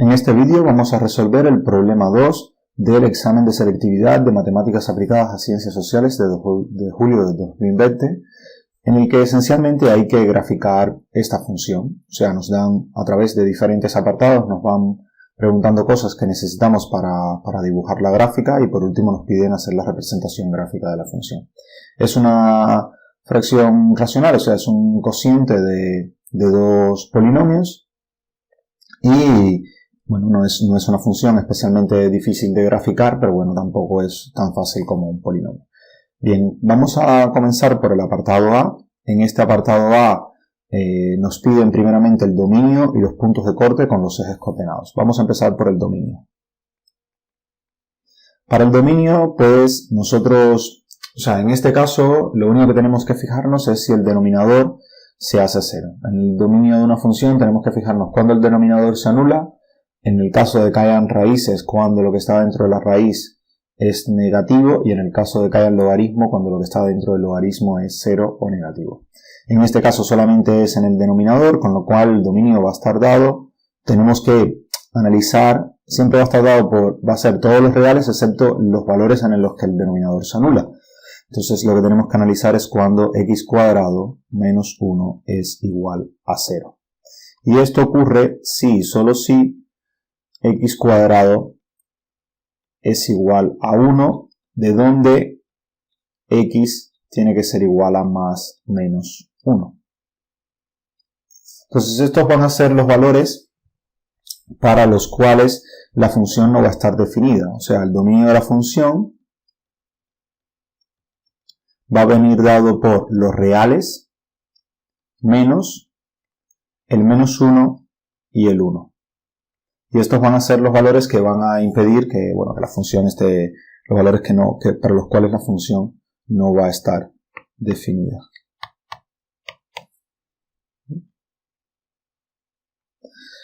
En este vídeo vamos a resolver el problema 2 del examen de selectividad de Matemáticas Aplicadas a Ciencias Sociales de julio de 2020, en el que esencialmente hay que graficar esta función. O sea, nos dan a través de diferentes apartados, nos van preguntando cosas que necesitamos para dibujar la gráfica y por último nos piden hacer la representación gráfica de la función. Es una fracción racional, o sea, es un cociente de dos polinomios y bueno, no es una función especialmente difícil de graficar, pero bueno, tampoco es tan fácil como un polinomio. Bien, vamos a comenzar por el apartado A. En este apartado A nos piden primeramente el dominio y los puntos de corte con los ejes coordenados. Vamos a empezar por el dominio. Para el dominio, pues nosotros, en este caso, lo único que tenemos que fijarnos es si el denominador se hace cero. En el dominio de una función tenemos que fijarnos cuando el denominador se anula. En el caso de que hayan raíces, cuando lo que está dentro de la raíz es negativo, y en el caso de que haya logaritmo, cuando lo que está dentro del logaritmo es cero o negativo. En este caso solamente es en el denominador, con lo cual el dominio va a estar dado. Tenemos que analizar, siempre va a estar dado va a ser todos los reales excepto los valores en los que el denominador se anula. Entonces lo que tenemos que analizar es cuando x cuadrado menos 1 es igual a 0. Y esto ocurre si, solo si, x cuadrado es igual a 1, de donde x tiene que ser igual a más menos 1. Entonces estos van a ser los valores para los cuales la función no va a estar definida. O sea, el dominio de la función va a venir dado por los reales menos el menos 1 y el 1. Y estos van a ser los valores que van a impedir que la función esté, los valores para los cuales la función no va a estar definida.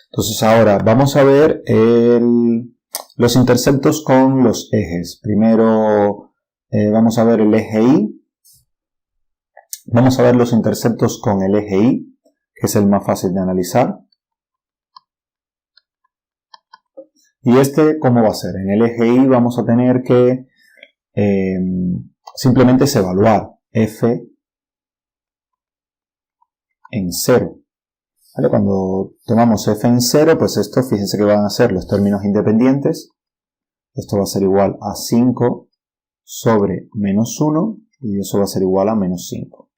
Entonces ahora vamos a ver los interceptos con los ejes. Primero vamos a ver el eje Y. Vamos a ver los interceptos con el eje Y, que es el más fácil de analizar. ¿Y cómo va a ser? En el eje Y vamos a tener que simplemente evaluar f en 0. ¿Vale? Cuando tomamos f en 0, pues esto, fíjense que van a ser los términos independientes. Esto va a ser igual a 5 sobre menos 1 y eso va a ser igual a menos 5.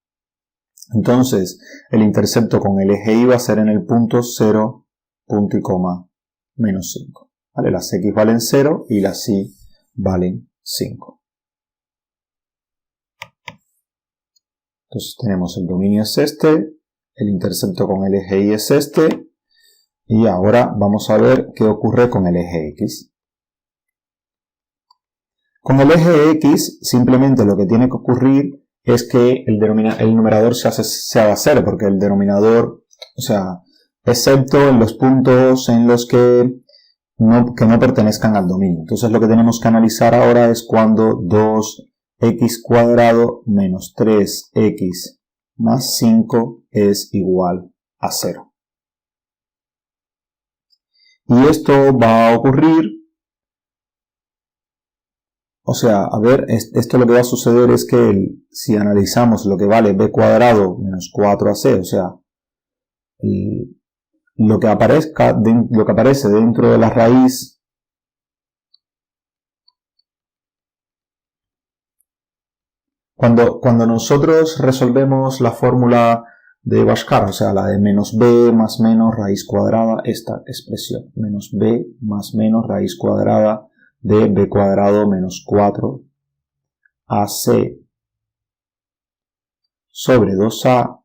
Entonces, el intercepto con el eje Y va a ser en el punto 0, punto y coma, menos 5. ¿Vale? Las x valen 0 y las y valen 5. Entonces tenemos el dominio es este, el intercepto con el eje Y es este, y ahora vamos a ver qué ocurre con el eje X. Con el eje X simplemente lo que tiene que ocurrir es que el numerador se haga 0, porque el denominador, excepto en los puntos en los que no pertenezcan al dominio. Entonces lo que tenemos que analizar ahora es cuando 2x cuadrado menos 3x más 5 es igual a 0. Y esto va a ocurrir, esto lo que va a suceder es que si analizamos lo que vale b cuadrado menos 4ac, lo que aparece dentro de la raíz cuando nosotros resolvemos la fórmula de Bhaskara, la de menos b más menos raíz cuadrada, esta expresión, menos b más menos raíz cuadrada de b cuadrado menos 4ac sobre 2a,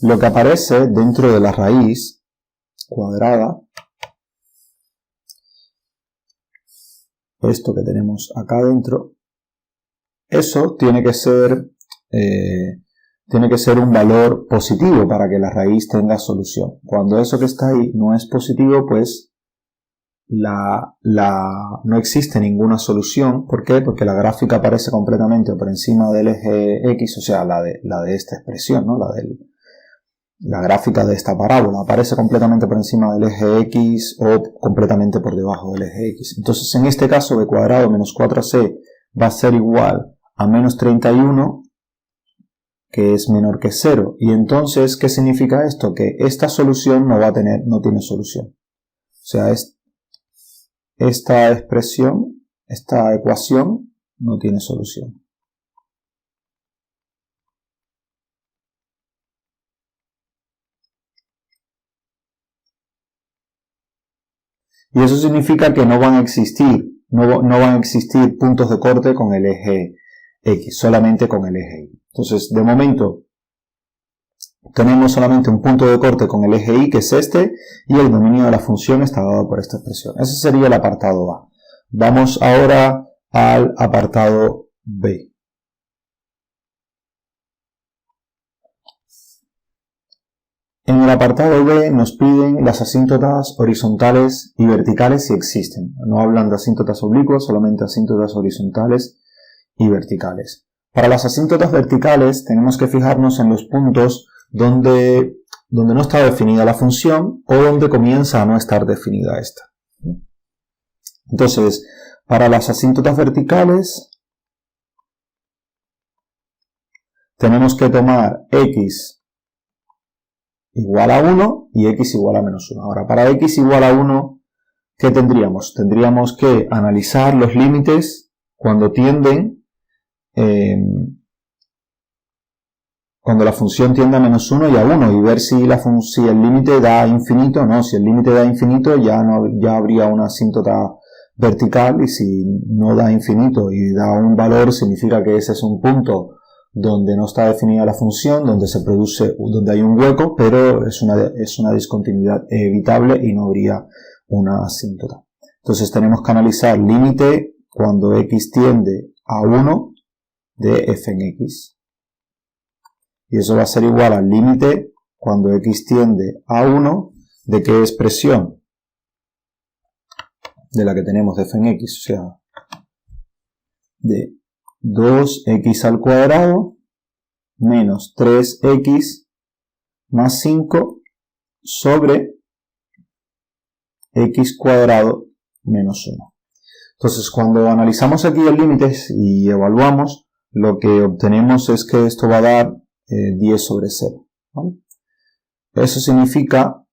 lo que aparece dentro de la raíz cuadrada, esto que tenemos acá dentro, eso tiene que ser un valor positivo para que la raíz tenga solución. Cuando eso que está ahí no es positivo, pues no existe ninguna solución. ¿Por qué? Porque la gráfica aparece completamente por encima del eje X, la de esta expresión, ¿no? la gráfica de esta parábola. Aparece completamente por encima del eje X o completamente por debajo del eje X. Entonces, en este caso, b cuadrado menos 4c va a ser igual a menos 31, que es menor que 0. Y entonces, ¿qué significa esto? Que esta solución no tiene solución. O sea, esta expresión, esta ecuación, no tiene solución. Y eso significa que no van a existir puntos de corte con el eje X, solamente con el eje Y. Entonces, de momento, tenemos solamente un punto de corte con el eje Y, que es este, y el dominio de la función está dado por esta expresión. Ese sería el apartado A. Vamos ahora al apartado B. En el apartado B nos piden las asíntotas horizontales y verticales si existen. No hablan de asíntotas oblicuas, solamente asíntotas horizontales y verticales. Para las asíntotas verticales tenemos que fijarnos en los puntos donde no está definida la función o donde comienza a no estar definida esta. Entonces, para las asíntotas verticales tenemos que tomar x igual a 1 y x igual a menos 1. Ahora, para x igual a 1, ¿qué tendríamos? Tendríamos que analizar los límites cuando tienden, cuando la función tiende a menos 1 y a 1 y ver si el límite da infinito o no. Si el límite da infinito ya habría una asíntota vertical, y si no da infinito y da un valor, significa que ese es un punto donde no está definida la función, donde hay un hueco, pero es una discontinuidad evitable y no habría una asíntota. Entonces tenemos que analizar límite cuando x tiende a 1 de f en x. Y eso va a ser igual al límite cuando x tiende a 1 de qué expresión, de la que tenemos de f en x, o sea, de 2x al cuadrado menos 3x más 5 sobre x cuadrado menos 1. Entonces, cuando analizamos aquí el límite y evaluamos, lo que obtenemos es que esto va a dar 10 sobre 0. ¿Vale? Eso significa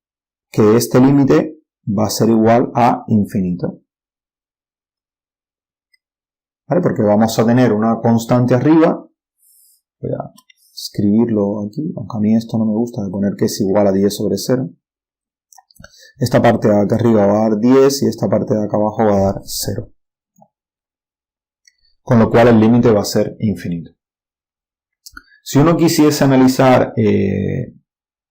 que este límite va a ser igual a infinito. ¿Vale? Porque vamos a tener una constante arriba. Voy a escribirlo aquí, aunque a mí esto no me gusta, de poner que es igual a 10 sobre 0. Esta parte de acá arriba va a dar 10 y esta parte de acá abajo va a dar 0. Con lo cual el límite va a ser infinito. Si uno quisiese analizar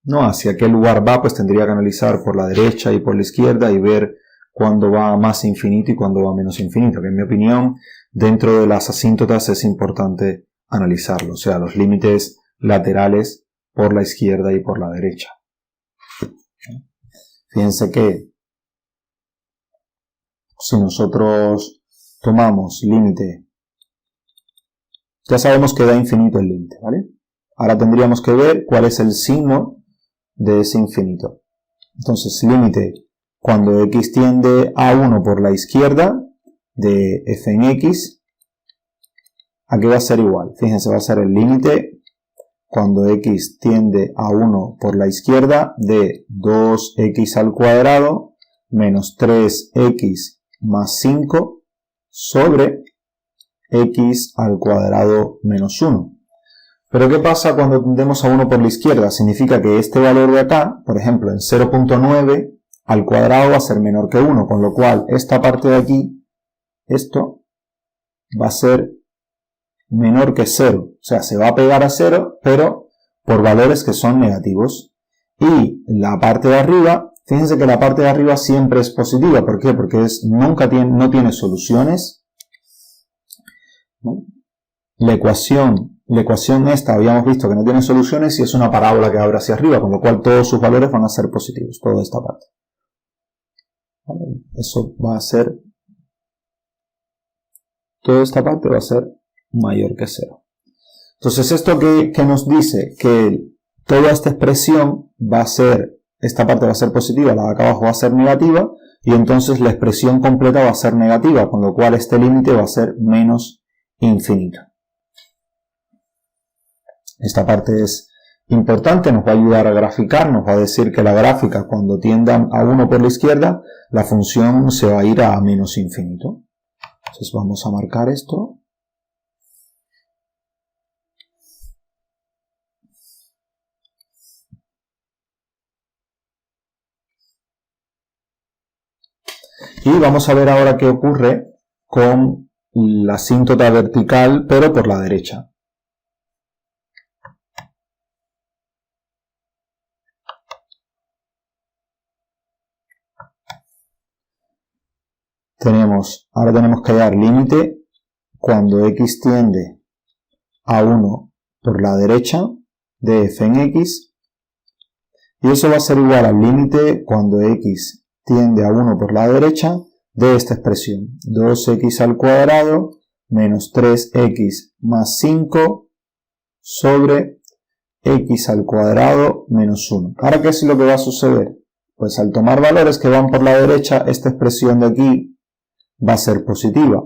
hacia qué lugar va, pues tendría que analizar por la derecha y por la izquierda y ver cuándo va más infinito y cuándo va menos infinito, que en mi opinión dentro de las asíntotas es importante analizarlo, o sea, los límites laterales por la izquierda y por la derecha. Fíjense que si nosotros tomamos límite, ya sabemos que da infinito el límite, ¿vale? Ahora tendríamos que ver cuál es el signo de ese infinito. Entonces, límite cuando x tiende a 1 por la izquierda de f en x, aquí va a ser igual. Fíjense, va a ser el límite cuando x tiende a 1 por la izquierda de 2x al cuadrado menos 3x más 5 sobre x al cuadrado menos 1. Pero ¿qué pasa cuando tendemos a 1 por la izquierda? Significa que este valor de acá, por ejemplo, en 0.9 al cuadrado va a ser menor que 1, con lo cual esta parte de aquí, esto va a ser menor que 0. O sea, se va a pegar a 0, pero por valores que son negativos. Y la parte de arriba, fíjense que la parte de arriba siempre es positiva. ¿Por qué? Porque no tiene soluciones. ¿No? La ecuación esta habíamos visto que no tiene soluciones y es una parábola que abre hacia arriba, con lo cual todos sus valores van a ser positivos, toda esta parte. ¿Vale? Eso va a ser, toda esta parte va a ser mayor que 0. Entonces, ¿esto qué nos dice? Que toda esta expresión va a ser, esta parte va a ser positiva, la de acá abajo va a ser negativa, y entonces la expresión completa va a ser negativa, con lo cual este límite va a ser menos infinito. Esta parte es importante, nos va a ayudar a graficar, nos va a decir que la gráfica cuando tienda a 1 por la izquierda, la función se va a ir a menos infinito. Entonces vamos a marcar esto. Y vamos a ver ahora qué ocurre con la asíntota vertical, pero por la derecha. Ahora tenemos que hallar límite cuando x tiende a 1 por la derecha de f en x, y eso va a ser igual al límite cuando x tiende a 1 por la derecha de esta expresión, 2x al cuadrado menos 3x más 5 sobre x al cuadrado menos 1. Ahora, ¿qué es lo que va a suceder? Pues al tomar valores que van por la derecha, esta expresión de aquí va a ser positiva.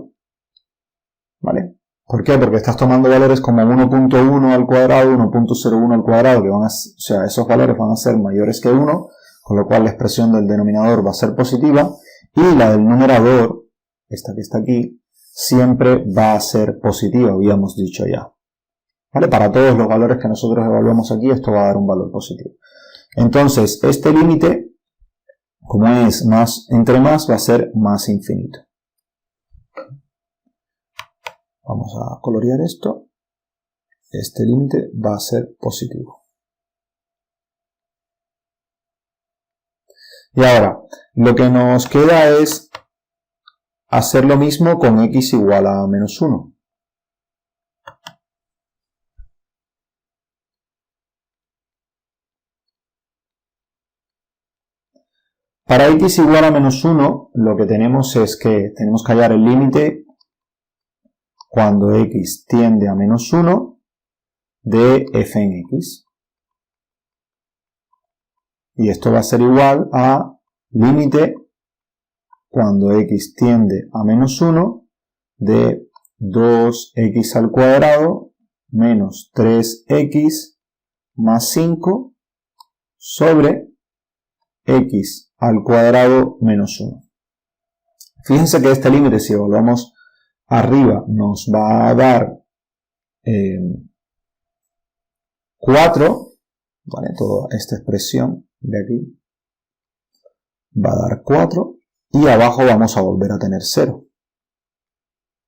¿Vale? ¿Por qué? Porque estás tomando valores como 1.1 al cuadrado, 1.01 al cuadrado, que van a, o sea, esos valores van a ser mayores que 1, con lo cual la expresión del denominador va a ser positiva, y la del numerador, esta que está aquí, siempre va a ser positiva, habíamos dicho ya. ¿Vale? Para todos los valores que nosotros evaluamos aquí, esto va a dar un valor positivo. Entonces, este límite, como es más entre más, va a ser más infinito. Vamos a colorear esto. Este límite va a ser positivo. Y ahora, lo que nos queda es hacer lo mismo con x igual a menos 1. Para x igual a menos 1, lo que tenemos es que tenemos que hallar el límite cuando x tiende a menos 1 de f en x. Y esto va a ser igual a límite cuando x tiende a menos 1 de 2x al cuadrado menos 3x más 5 sobre x al cuadrado menos 1. Fíjense que este límite, si evaluamos arriba, nos va a dar 4, ¿vale? Toda esta expresión de aquí va a dar 4, y abajo vamos a volver a tener 0.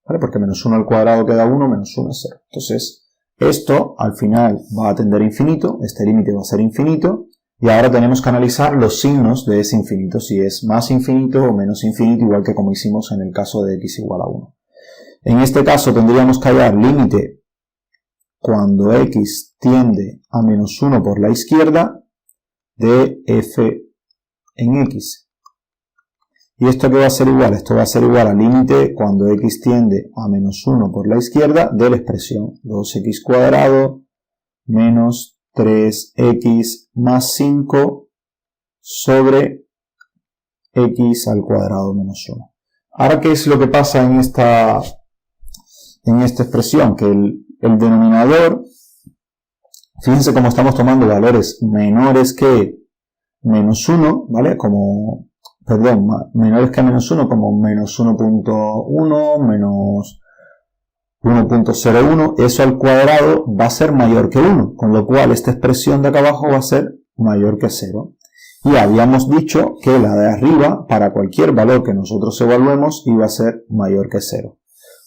¿Vale? Porque menos 1 al cuadrado queda 1, menos 1 es 0. Entonces, esto al final va a tender a infinito, este límite va a ser infinito, y ahora tenemos que analizar los signos de ese infinito, si es más infinito o menos infinito, igual que como hicimos en el caso de x igual a 1. En este caso tendríamos que hallar límite cuando x tiende a menos 1 por la izquierda de f en x. ¿Y esto qué va a ser igual? Esto va a ser igual al límite cuando x tiende a menos 1 por la izquierda de la expresión 2x cuadrado menos 3x más 5 sobre x al cuadrado menos 1. Ahora, ¿qué es lo que pasa en esta expresión? Que el denominador, fíjense cómo estamos tomando valores menores que menos 1, ¿vale? Menores que menos 1, como menos 1.1, menos 1.01, eso al cuadrado va a ser mayor que 1, con lo cual esta expresión de acá abajo va a ser mayor que 0. Y habíamos dicho que la de arriba, para cualquier valor que nosotros evaluemos, iba a ser mayor que 0.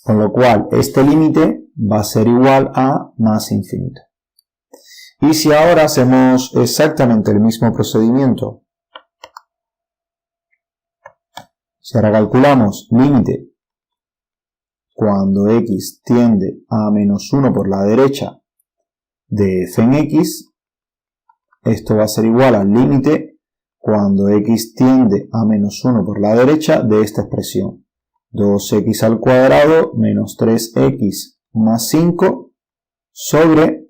Con lo cual, este límite va a ser igual a más infinito. Y si ahora hacemos exactamente el mismo procedimiento, si ahora calculamos límite cuando x tiende a menos 1 por la derecha de f en x, esto va a ser igual al límite cuando x tiende a menos 1 por la derecha de esta expresión. 2x al cuadrado menos 3x más 5 sobre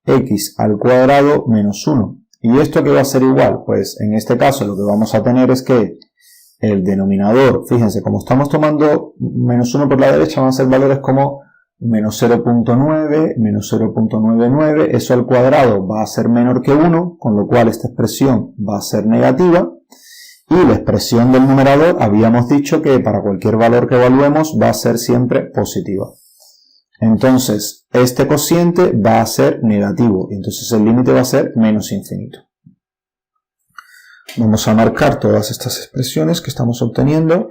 x al cuadrado menos 1. ¿Y esto qué va a ser igual? Pues en este caso lo que vamos a tener es que el denominador, fíjense, como estamos tomando menos 1 por la derecha, van a ser valores como menos 0.9, menos 0.99, eso al cuadrado va a ser menor que 1, con lo cual esta expresión va a ser negativa. Y la expresión del numerador, habíamos dicho que para cualquier valor que evaluemos va a ser siempre positiva. Entonces, este cociente va a ser negativo, y entonces el límite va a ser menos infinito. Vamos a marcar todas estas expresiones que estamos obteniendo.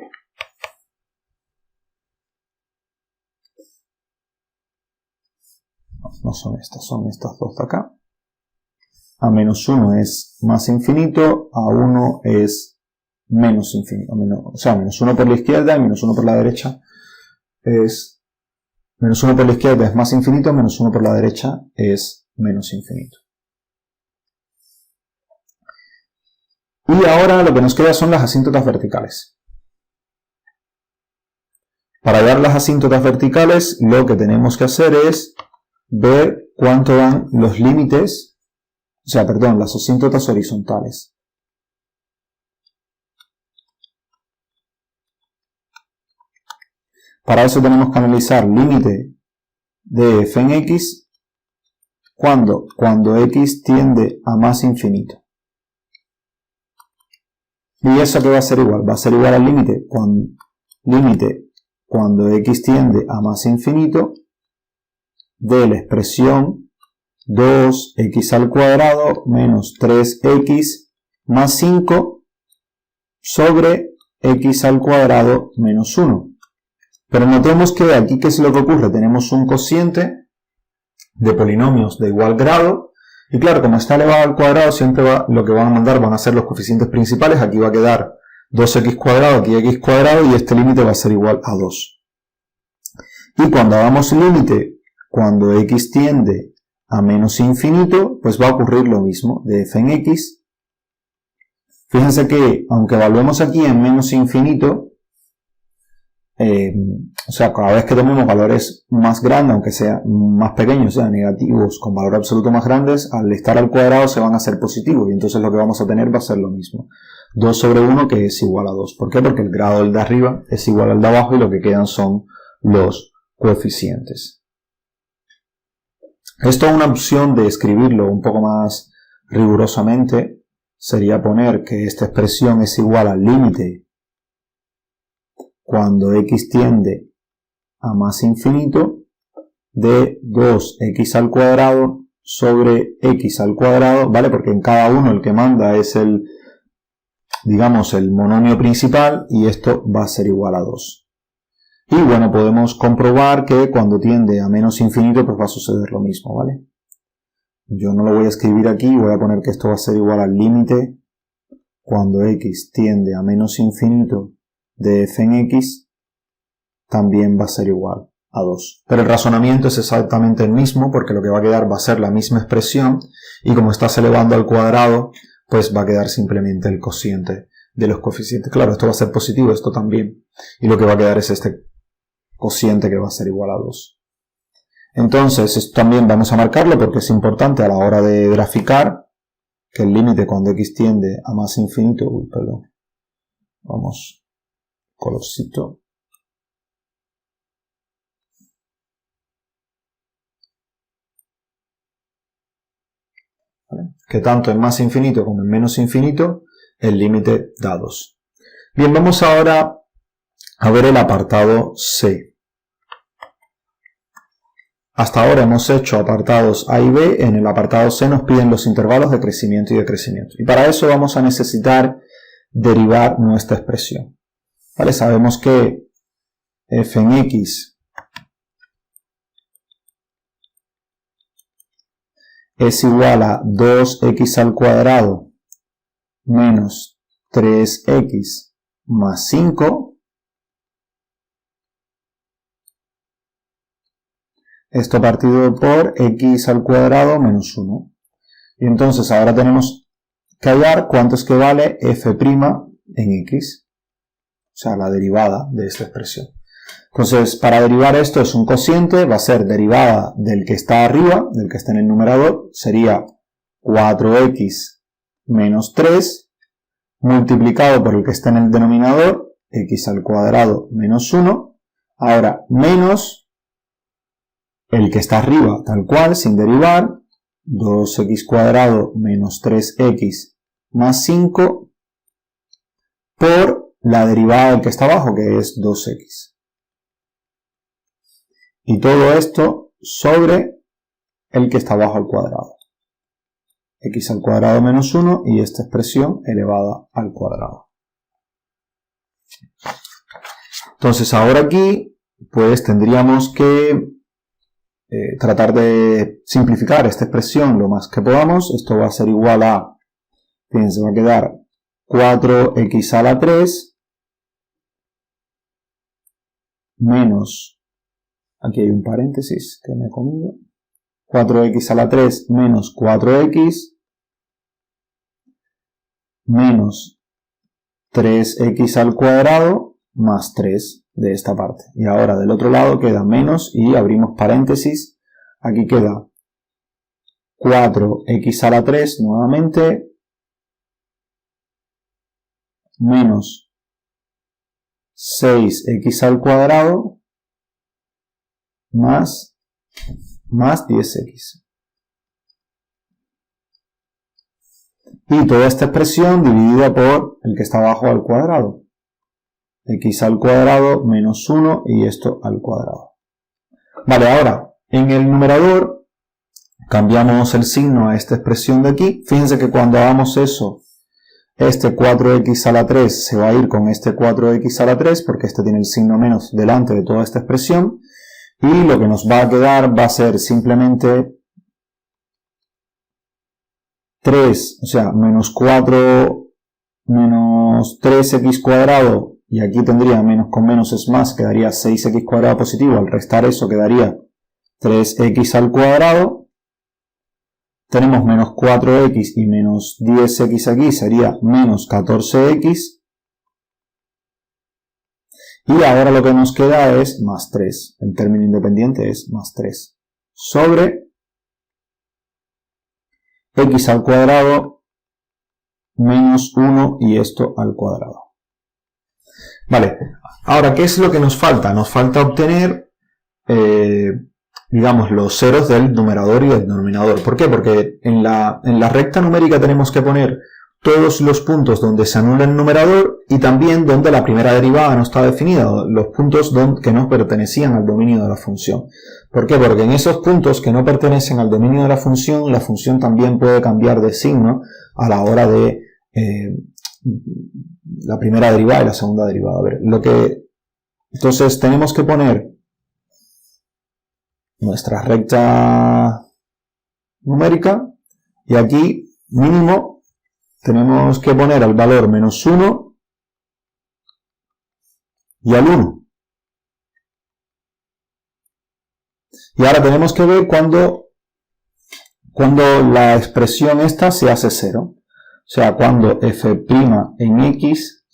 No son estas dos de acá. A menos 1 es más infinito, a 1 es menos infinito. O sea, menos 1 por la izquierda y menos 1 por la derecha es... Menos 1 por la izquierda es más infinito, menos 1 por la derecha es menos infinito. Y ahora lo que nos queda son las asíntotas verticales. Para hallar las asíntotas verticales, lo que tenemos que hacer es ver cuánto dan los límites, las asíntotas horizontales. Para eso tenemos que analizar límite de f en x cuando x tiende a más infinito. ¿Y eso qué va a ser igual? Va a ser igual al límite cuando x tiende a más infinito de la expresión 2x al cuadrado menos 3x más 5 sobre x al cuadrado menos 1. Pero notemos que aquí, ¿qué es lo que ocurre? Tenemos un cociente de polinomios de igual grado, y claro, como está elevado al cuadrado, siempre lo que van a mandar van a ser los coeficientes principales. Aquí va a quedar 2x cuadrado, aquí x cuadrado, y este límite va a ser igual a 2. Y cuando hagamos límite, cuando x tiende a menos infinito, pues va a ocurrir lo mismo, de f en x. Fíjense que, aunque evaluemos aquí en menos infinito, cada vez que tomemos valores más grandes, aunque sean más pequeños, negativos, con valor absoluto más grandes, al estar al cuadrado se van a hacer positivos, y entonces lo que vamos a tener va a ser lo mismo. 2 sobre 1 que es igual a 2. ¿Por qué? Porque el grado del de arriba es igual al de abajo y lo que quedan son los coeficientes. Esto, una opción de escribirlo un poco más rigurosamente sería poner que esta expresión es igual al límite cuando x tiende a más infinito de 2x al cuadrado sobre x al cuadrado, ¿vale? Porque en cada uno el que manda es el monomio principal, y esto va a ser igual a 2. Y bueno, podemos comprobar que cuando tiende a menos infinito, pues va a suceder lo mismo, ¿vale? Yo no lo voy a escribir aquí, voy a poner que esto va a ser igual al límite cuando x tiende a menos infinito de f en x, también va a ser igual a 2. Pero el razonamiento es exactamente el mismo, porque lo que va a quedar va a ser la misma expresión, y como estás elevando al cuadrado, pues va a quedar simplemente el cociente de los coeficientes. Claro, esto va a ser positivo, esto también, y lo que va a quedar es este cociente que va a ser igual a 2. Entonces, esto también vamos a marcarlo porque es importante a la hora de graficar, que el límite cuando x tiende a más infinito, vamos, colorcito, ¿vale? Que tanto en más infinito como en menos infinito el límite da 2. Bien, vamos ahora a ver el apartado C. Hasta ahora hemos hecho apartados A y B. En el apartado C nos piden los intervalos de crecimiento y decrecimiento, y para eso vamos a necesitar derivar nuestra expresión, ¿vale? Sabemos que f en x es igual a 2x al cuadrado menos 3x más 5. Esto partido por x al cuadrado menos 1. Y entonces ahora tenemos que hallar cuánto es que vale f' en x. O sea, la derivada de esta expresión. Entonces, para derivar esto es un cociente, va a ser derivada del que está arriba, del que está en el numerador, sería 4x menos 3, multiplicado por el que está en el denominador, x al cuadrado menos 1, ahora menos el que está arriba, tal cual, sin derivar, 2x cuadrado menos 3x más 5, por la derivada del que está abajo, que es 2x. Y todo esto sobre el que está abajo al cuadrado. X al cuadrado menos 1 y esta expresión elevada al cuadrado. Entonces ahora aquí pues tendríamos que tratar de simplificar esta expresión lo más que podamos. Esto va a ser igual a, fíjense, va a quedar 4x a la 3 menos, aquí hay un paréntesis que me he comido, 4x a la 3 menos 4x menos 3x al cuadrado más 3 de esta parte. Y ahora del otro lado queda menos y abrimos paréntesis. Aquí queda 4x a la 3 nuevamente menos 6x al cuadrado más 10x. Y toda esta expresión dividida por el que está abajo al cuadrado. X al cuadrado menos 1 y esto al cuadrado. Vale, ahora en el numerador cambiamos el signo a esta expresión de aquí. Fíjense que cuando hagamos eso, este 4x a la 3 se va a ir con este 4x a la 3 porque este tiene el signo menos delante de toda esta expresión. Y lo que nos va a quedar va a ser simplemente 3, o sea, menos 4 menos 3x cuadrado, y aquí tendría menos con menos es más, quedaría 6x cuadrado positivo, al restar eso quedaría 3x al cuadrado, tenemos menos 4x y menos 10x aquí, sería menos 14x, y ahora lo que nos queda es más 3, el término independiente es más 3, sobre x al cuadrado menos 1 y esto al cuadrado. Vale, ahora, ¿qué es lo que nos falta? Nos falta obtener, digamos, los ceros del numerador y del denominador. ¿Por qué? Porque en la recta numérica tenemos que poner todos los puntos donde se anula el numerador y también donde la primera derivada no está definida, los puntos que no pertenecían al dominio de la función. ¿Por qué? Porque en esos puntos que no pertenecen al dominio de la función también puede cambiar de signo a la hora de la primera derivada y la segunda derivada. A ver, entonces tenemos que poner nuestra recta numérica y aquí mínimo tenemos que poner al valor menos 1 y al 1. Y ahora tenemos que ver cuando la expresión esta se hace 0. O sea, cuando f' en x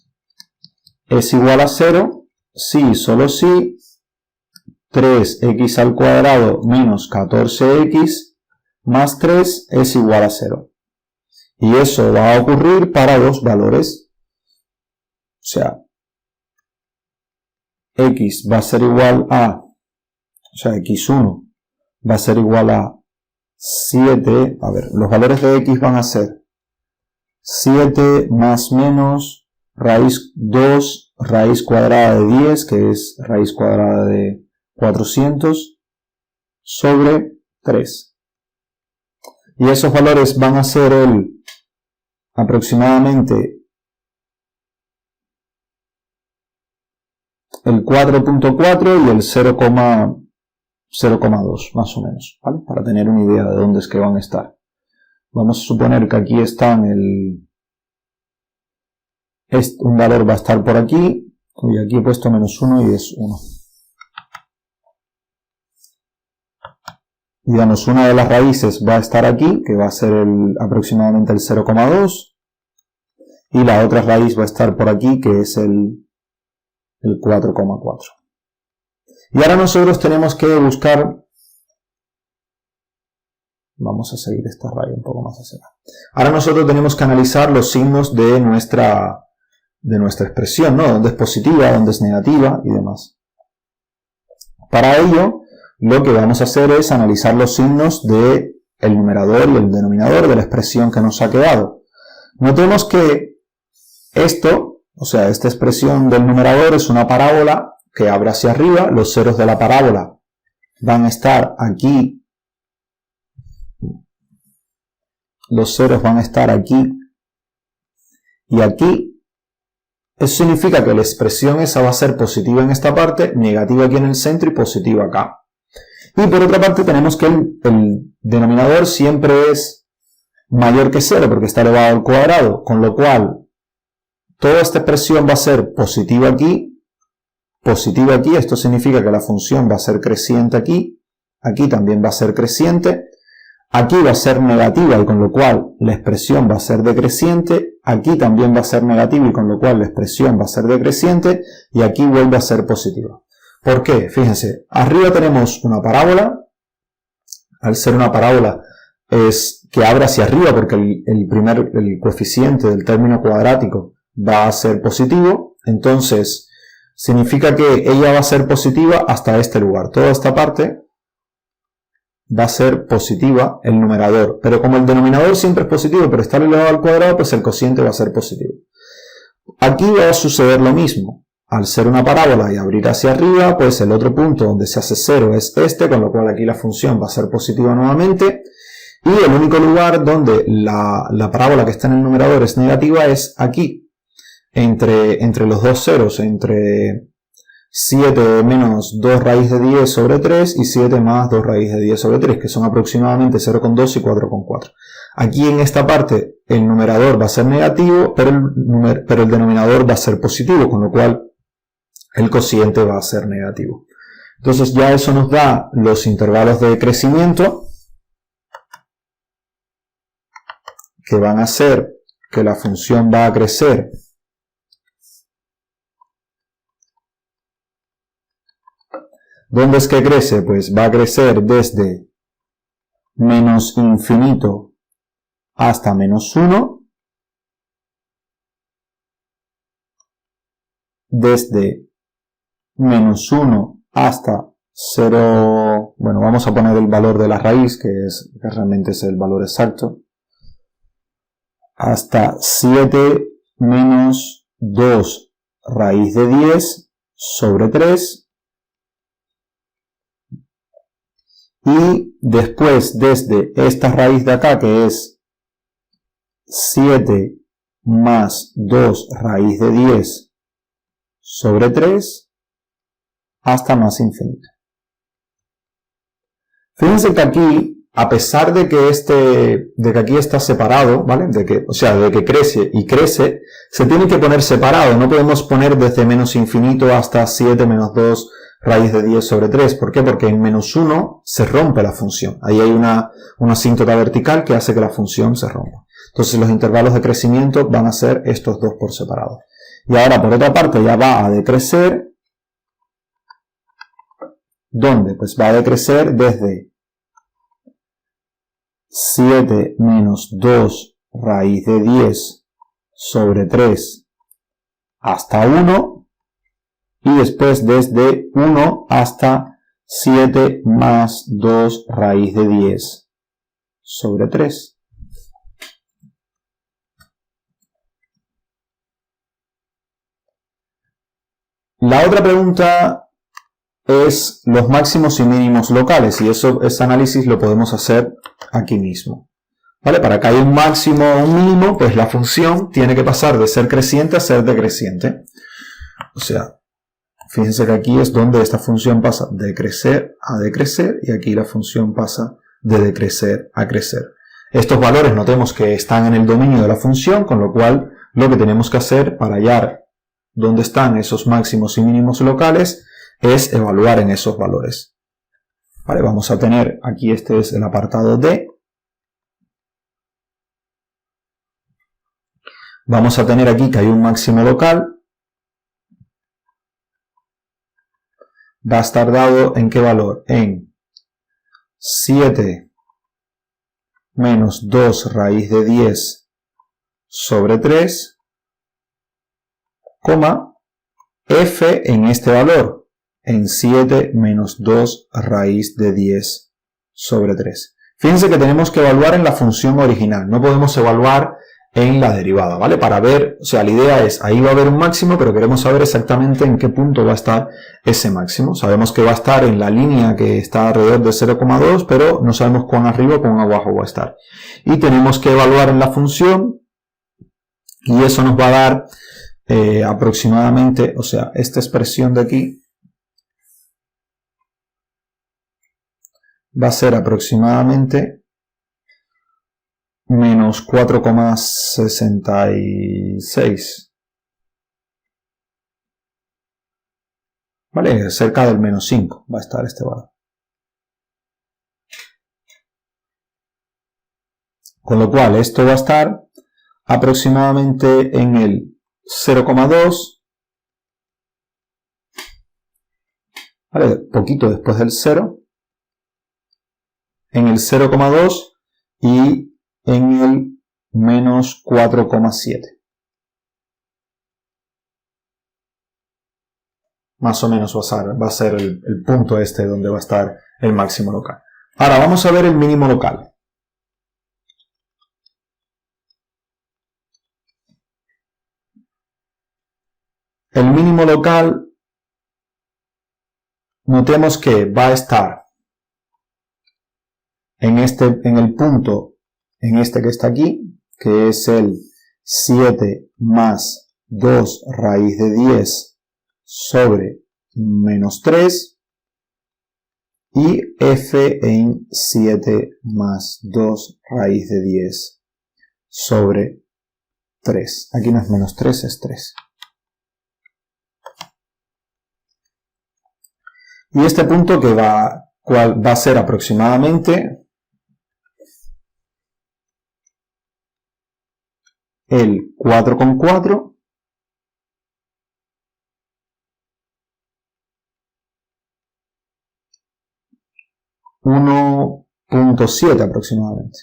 es igual a 0, si, solo si, 3x al cuadrado menos 14x más 3 es igual a 0. Y eso va a ocurrir para dos valores. O sea, x va a ser igual a, o sea, x1 va a ser igual a 7, a ver, los valores de x van a ser 7 más menos raíz 2 raíz cuadrada de 10, que es raíz cuadrada de 400, sobre 3. Y esos valores van a ser aproximadamente el 4.4 y el 0,2 más o menos, ¿vale? Para tener una idea de dónde es que van a estar. Vamos a suponer que aquí están un valor va a estar por aquí, y aquí he puesto menos 1 y es 1. Digamos, una de las raíces va a estar aquí, que va a ser aproximadamente el 0,2, y la otra raíz va a estar por aquí, que es el 4,4. Y ahora nosotros tenemos que buscar, vamos a seguir esta raya un poco más hacia acá. Ahora nosotros tenemos que analizar los signos de nuestra expresión, ¿no? Dónde es positiva, dónde es negativa y demás. Para ello, lo que vamos a hacer es analizar los signos del numerador y el denominador de la expresión que nos ha quedado. Notemos que esto, o sea, esta expresión del numerador es una parábola que abre hacia arriba, los ceros de la parábola van a estar aquí, los ceros van a estar aquí y aquí. Eso significa que la expresión esa va a ser positiva en esta parte, negativa aquí en el centro y positiva acá. Y por otra parte tenemos que el denominador siempre es mayor que 0 porque está elevado al cuadrado, con lo cual toda esta expresión va a ser positiva aquí. Esto significa que la función va a ser creciente aquí también va a ser creciente, aquí va a ser negativa y con lo cual la expresión va a ser decreciente, aquí también va a ser negativa y con lo cual la expresión va a ser decreciente y aquí vuelve a ser positiva. ¿Por qué? Fíjense, arriba tenemos una parábola, al ser una parábola es que abre hacia arriba porque el coeficiente del término cuadrático va a ser positivo, entonces significa que ella va a ser positiva hasta este lugar. Toda esta parte va a ser positiva el numerador, pero como el denominador siempre es positivo pero está elevado al cuadrado, pues el cociente va a ser positivo. Aquí va a suceder lo mismo. Al ser una parábola y abrir hacia arriba, pues el otro punto donde se hace 0 es este, con lo cual aquí la función va a ser positiva nuevamente. Y el único lugar donde la parábola que está en el numerador es negativa es aquí. Entre los dos ceros, entre 7 menos 2 raíz de 10 sobre 3 y 7 más 2 raíz de 10 sobre 3, que son aproximadamente 0,2 y 4,4. Aquí en esta parte el numerador va a ser negativo, pero el denominador va a ser positivo, con lo cual el cociente va a ser negativo. Entonces ya eso nos da los intervalos de crecimiento, que van a ser que la función va a crecer ¿Dónde es que crece? Pues va a crecer desde menos infinito hasta menos 1, desde menos 1 hasta 0, bueno, vamos a poner el valor de la raíz, que realmente es el valor exacto, hasta 7 menos 2 raíz de 10 sobre 3, y después desde esta raíz de acá, que es 7 más 2 raíz de 10 sobre 3, hasta más infinito. Fíjense que aquí, a pesar de que aquí está separado, ¿vale? De que crece y crece, se tiene que poner separado. No podemos poner desde menos infinito hasta 7 menos 2 raíz de 10 sobre 3. ¿Por qué? Porque en menos 1 se rompe la función. Ahí hay una asíntota vertical que hace que la función se rompa. Entonces los intervalos de crecimiento van a ser estos dos por separado. Y ahora, por otra parte, ya va a decrecer. ¿Dónde? Pues va a decrecer desde 7 menos 2 raíz de 10 sobre 3 hasta 1. Y después desde 1 hasta 7 más 2 raíz de 10 sobre 3. La otra pregunta es los máximos y mínimos locales, y ese análisis lo podemos hacer aquí mismo. ¿Vale? Para que haya un máximo o un mínimo, pues la función tiene que pasar de ser creciente a ser decreciente. O sea, fíjense que aquí es donde esta función pasa de crecer a decrecer, y aquí la función pasa de decrecer a crecer. Estos valores notemos que están en el dominio de la función, con lo cual lo que tenemos que hacer para hallar dónde están esos máximos y mínimos locales es evaluar en esos valores. Vale, vamos a tener aquí, este es el apartado D. Vamos a tener aquí que hay un máximo local. va a estar dado ¿en qué valor? En 7 menos 2 raíz de 10 sobre 3, coma, f en este valor, en 7 menos 2 raíz de 10 sobre 3. Fíjense que tenemos que evaluar en la función original, no podemos evaluar en la derivada, ¿vale? Para ver, o sea, la idea es, ahí va a haber un máximo, pero queremos saber exactamente en qué punto va a estar ese máximo. Sabemos que va a estar en la línea que está alrededor de 0,2, pero no sabemos cuán arriba o cuán abajo va a estar. Y tenemos que evaluar en la función, y eso nos va a dar aproximadamente, o sea, esta expresión de aquí va a ser aproximadamente menos 4,66. ¿Vale? Cerca del menos 5 va a estar este valor. Con lo cual, esto va a estar aproximadamente en el 0,2. ¿Vale? Poquito después del 0. En el 0,2 y en el menos 4,7. Más o menos va a ser el punto este donde va a estar el máximo local. Ahora vamos a ver el mínimo local. El mínimo local, notemos que va a estar en el punto, en este que está aquí, que es el 7 más 2 raíz de 10 sobre menos 3, y f en 7 más 2 raíz de 10 sobre 3. Aquí no es menos 3, es 3. Y este punto que va a ser aproximadamente el 4,4 1,7 aproximadamente.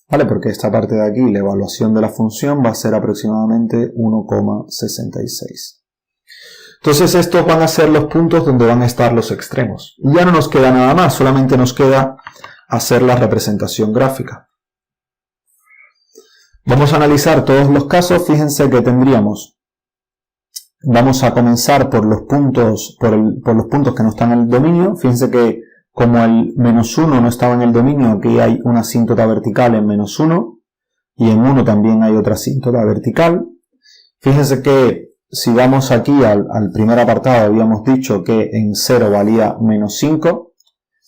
¿Vale? Porque esta parte de aquí, la evaluación de la función, va a ser aproximadamente 1,66. Entonces estos van a ser los puntos donde van a estar los extremos. Y ya no nos queda nada más, solamente nos queda hacer la representación gráfica. Vamos a analizar todos los casos. Fíjense que tendríamos, vamos a comenzar por los puntos, por los puntos que no están en el dominio. Fíjense que como el menos 1 no estaba en el dominio, aquí hay una asíntota vertical en menos 1 y en 1 también hay otra asíntota vertical. Fíjense que si vamos aquí al primer apartado, habíamos dicho que en 0 valía menos 5.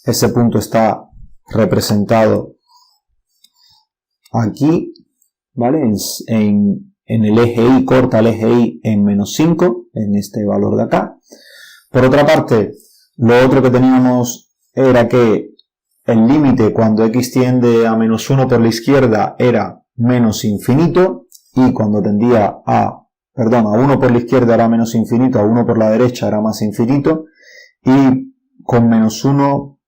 Ese punto está representado aquí, ¿vale? En el eje Y, corta el eje Y en menos 5, en este valor de acá. Por otra parte, lo otro que teníamos era que el límite cuando x tiende a menos 1 por la izquierda era menos infinito, y cuando tendía a 1 por la izquierda era menos infinito, a 1 por la derecha era más infinito, y con menos 1,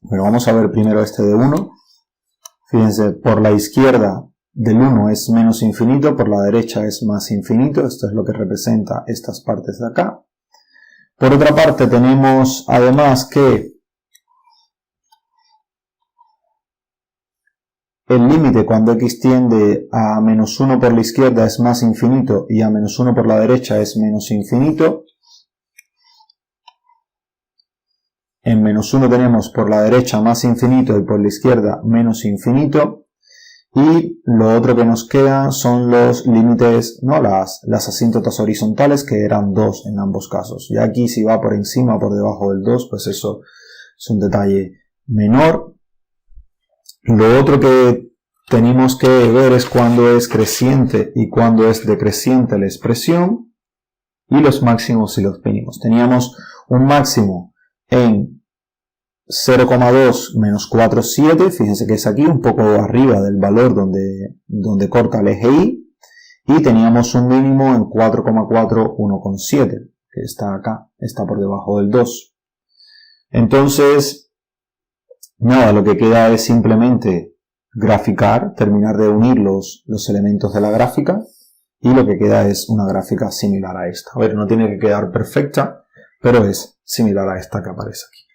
bueno, vamos a ver primero este de 1. Fíjense, por la izquierda del 1 es menos infinito, por la derecha es más infinito. Esto es lo que representa estas partes de acá. Por otra parte tenemos además que el límite cuando x tiende a menos 1 por la izquierda es más infinito y a menos 1 por la derecha es menos infinito. En menos 1 tenemos por la derecha más infinito y por la izquierda menos infinito. Y lo otro que nos queda son los límites, ¿no? Las asíntotas horizontales, que eran 2 en ambos casos. Y aquí si va por encima o por debajo del 2, pues eso es un detalle menor. Lo otro que tenemos que ver es cuándo es creciente y cuándo es decreciente la expresión, y los máximos y los mínimos. Teníamos un máximo en 0,2 menos 4,7, fíjense que es aquí un poco arriba del valor donde corta el eje Y, y teníamos un mínimo en 4,4, 1,7. que está acá, está por debajo del 2. Entonces, nada, lo que queda es simplemente graficar, terminar de unir los elementos de la gráfica, y lo que queda es una gráfica similar a esta. A ver, no tiene que quedar perfecta, pero es similar a esta que aparece aquí.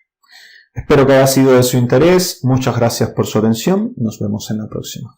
Espero que haya sido de su interés. Muchas gracias por su atención. Nos vemos en la próxima.